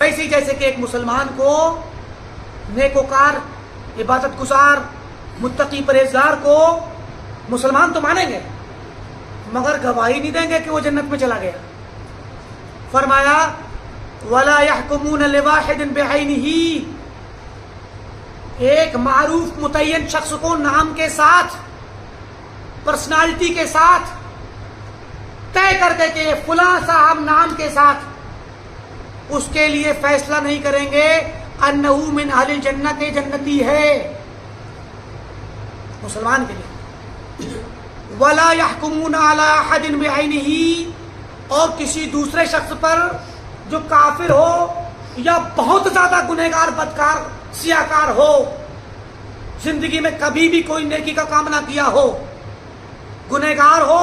ویسے ہی جیسے کہ ایک مسلمان کو نیکوکار، عبادت گزار، متقی پرہیزگار کو مسلمان تو مانیں گے مگر گواہی نہیں دیں گے کہ وہ جنت میں چلا گیا۔ فرمایا وَلَا يَحْكُمُونَ لِوَاحِدٍ بِعَيْنِهِ، ایک معروف متعین شخص کو نام کے ساتھ، پرسنالٹی کے ساتھ طے کر کے کہ فلاں صاحب نام کے ساتھ اس کے لیے فیصلہ نہیں کریں گے انہو من اہل الجنت، جنتی ہے مسلمان کے لیے۔ وَلَا يَحْكُمُونَ عَلَىٰ أَحَدٍ بِعَيْنِهِ، اور کسی دوسرے شخص پر جو کافر ہو یا بہت زیادہ گنہگار، بدکار، سیاکار ہو، زندگی میں کبھی بھی کوئی نیکی کا کام نہ کیا ہو، گنہگار ہو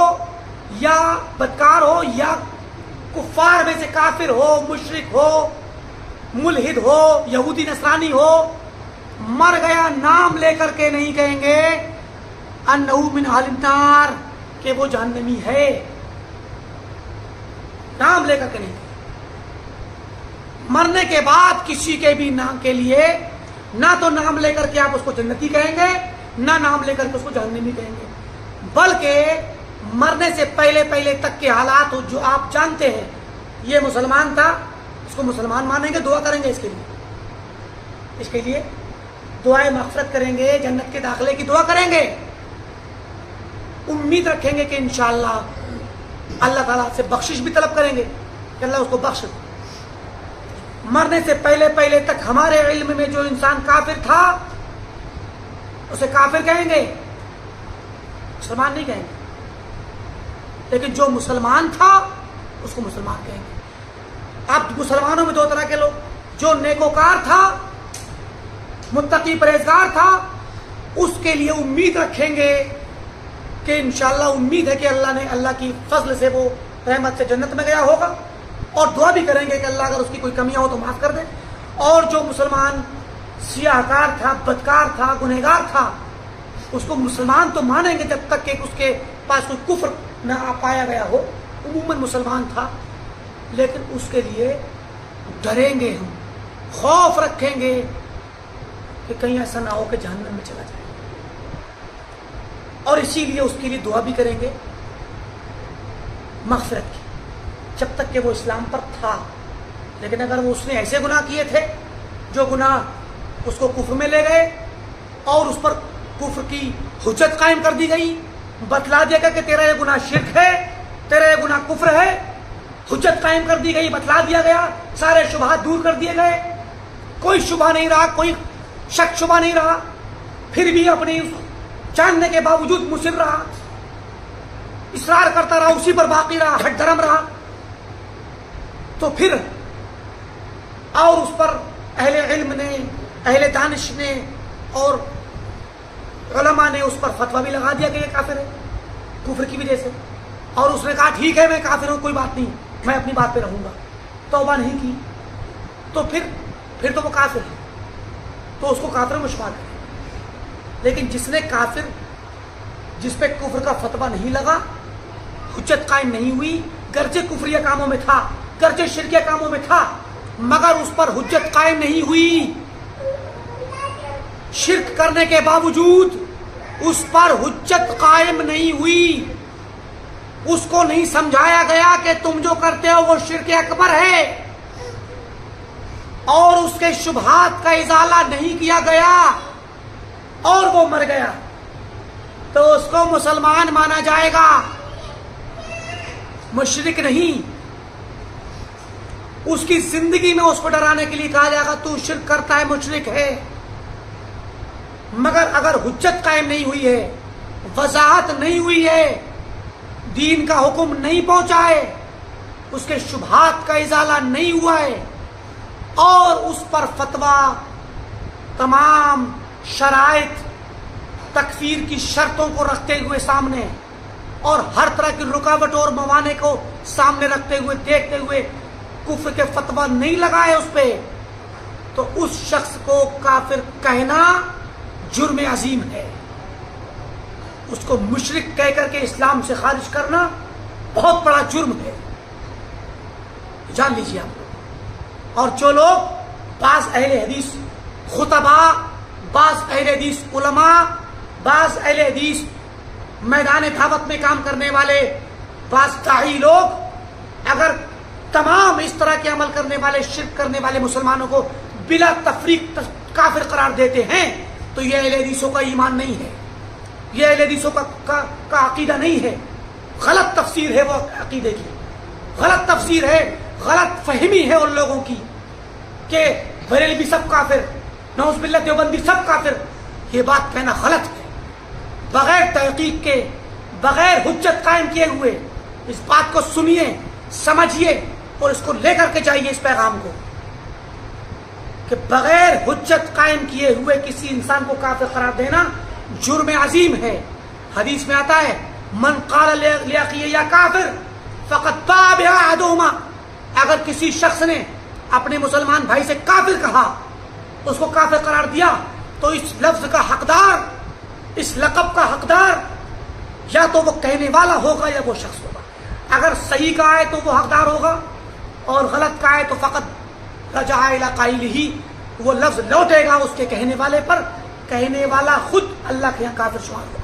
یا بدکار ہو یا کفار میں سے کافر ہو، مشرک ہو، ملحد ہو، یہودی نصرانی ہو، مر گیا نام لے کر کے نہیں کہیں گے انہو من اہل النار کہ وہ جہنمی ہے، نام لے کر کے نہیں۔ مرنے کے بعد کسی کے بھی نام کے لیے نہ تو نام لے کر کے آپ اس کو جنتی کہیں گے، نہ نام لے کر کے اس کو جہنمی کہیں گے، بلکہ مرنے سے پہلے پہلے تک کے حالات جو آپ جانتے ہیں، یہ مسلمان تھا، اس کو مسلمان مانیں گے، دعا کریں گے اس کے لیے دعائیں مغفرت کریں گے، جنت کے داخلے کی دعا کریں گے، امید رکھیں گے کہ انشاءاللہ اللہ تعالیٰ سے بخشش بھی طلب کریں گے کہ اللہ اس کو بخش۔ مرنے سے پہلے پہلے تک ہمارے علم میں جو انسان کافر تھا اسے کافر کہیں گے، مسلمان نہیں کہیں گے، لیکن جو مسلمان تھا اس کو مسلمان کہیں گے۔ اب مسلمانوں میں دو طرح کے لوگ، جو نیکوکار تھا، متقی پرہیزگار تھا، اس کے لیے امید رکھیں گے کہ انشاءاللہ امید ہے کہ اللہ کی فضل سے وہ رحمت سے جنت میں گیا ہوگا، اور دعا بھی کریں گے کہ اللہ اگر اس کی کوئی کمیاں ہو تو معاف کر دے۔ اور جو مسلمان سیاہکار تھا، بدکار تھا، گنہگار تھا، اس کو مسلمان تو مانیں گے جب تک کہ اس کے پاس کوئی کفر نہ پایا گیا ہو، عموماً مسلمان تھا، لیکن اس کے لیے ڈریں گے، ہم خوف رکھیں گے کہ کہیں ایسا نہ ہو کہ جہنم میں چلا جائے، اور اسی لیے اس کے لیے دعا بھی کریں گے مغفرت کی، جب تک کہ وہ اسلام پر تھا۔ لیکن اگر وہ اس نے ایسے گناہ کیے تھے جو گناہ اس کو کفر میں لے گئے اور اس پر کفر کی حجت قائم کر دی گئی، بتلا دیا گیا کہ تیرا یہ گناہ شرک ہے، تیرا یہ گناہ کفر ہے، حجت قائم کر دی گئی، بتلا دیا گیا، سارے شبہات دور کر دیے گئے، کوئی شبہ نہیں رہا، کوئی شک شبہ نہیں رہا، پھر بھی اپنی جاننے کے باوجود مصر رہا، اصرار کرتا رہا، اسی پر باقی رہا، ہٹ دھرم رہا، تو پھر اور اس پر اہل علم نے، اہل دانش نے اور علماء نے اس پر فتویٰ بھی لگا دیا کہ یہ کافر ہے کفر کی وجہ سے، اور اس نے کہا ٹھیک ہے میں کافر ہوں، کوئی بات نہیں، میں اپنی بات پہ رہوں گا، توبہ نہیں کی، تو پھر تو وہ کافر ہے، تو اس کو کافر میں شمار کریں۔ لیکن جس پہ کفر کا فتویٰ نہیں لگا، حجت قائم نہیں ہوئی، گرچہ کفریہ کاموں میں تھا، گرچہ شرکیہ کاموں میں تھا، مگر اس پر حجت قائم نہیں ہوئی، شرک کرنے کے باوجود اس پر حجت قائم نہیں ہوئی، اس کو نہیں سمجھایا گیا کہ تم جو کرتے ہو وہ شرک اکبر ہے، اور اس کے شبہات کا ازالہ نہیں کیا گیا، اور وہ مر گیا، تو اس کو مسلمان مانا جائے گا، مشرک نہیں۔ اس کی زندگی میں اس کو ڈرانے کے لیے کہا جائے گا تو شرک کرتا ہے، مشرک ہے، مگر اگر حجت قائم نہیں ہوئی ہے، وضاحت نہیں ہوئی ہے، دین کا حکم نہیں پہنچا ہے، اس کے شبہات کا ازالہ نہیں ہوا ہے، اور اس پر فتویٰ تمام شرائط تکفیر کی شرطوں کو رکھتے ہوئے سامنے، اور ہر طرح کی رکاوٹ اور موانع کو سامنے رکھتے ہوئے، دیکھتے ہوئے کفر کے فتویٰ نہیں لگائے اس پہ، تو اس شخص کو کافر کہنا جرم عظیم ہے، اس کو مشرک کہہ کر کے اسلام سے خارج کرنا بہت بڑا جرم ہے، جان لیجیے آپ لوگ۔ اور جو لوگ بعض اہل حدیث خطبہ، بعض اہل حدیث علماء، بعض اہل حدیث میدان دعوت میں کام کرنے والے، بعض داعی لوگ اگر تمام اس طرح کے عمل کرنے والے، شرک کرنے والے مسلمانوں کو بلا تفریق کافر قرار دیتے ہیں تو یہ اہل حدیثوں کا ایمان نہیں ہے، یہ اہل حدیثوں کا عقیدہ نہیں ہے، غلط تفسیر ہے وہ عقیدے کی، غلط تفسیر ہے، غلط فہمی ہے ان لوگوں کی کہ بریلوی سب کافر، نعوذ باللہ دیوبندی سب کافر. یہ بات کہنا غلط ہے. بغیر تحقیق کے، بغیر حجت قائم کیے ہوئے اس بات کو سنیے، سمجھیے اور اس کو لے کر کے جائیے اس پیغام کو کہ بغیر حجت قائم کیے ہوئے کسی انسان کو کافر قرار دینا جرم عظیم ہے. حدیث میں آتا ہے من قال لاخیہ یا کافر فقد باء بأحدہما، اگر کسی شخص نے اپنے مسلمان بھائی سے کافر کہا، اس کو کافر قرار دیا، تو اس لفظ کا حقدار، اس لقب کا حقدار یا تو وہ کہنے والا ہوگا یا وہ شخص ہوگا. اگر صحیح کہا ہے تو وہ حقدار ہوگا اور غلط کہا ہے تو فقط رجع الی قائلہ، وہ لفظ لوٹے گا اس کے کہنے والے پر، کہنے والا خود اللہ کے یہاں کافر شمار ہوگا.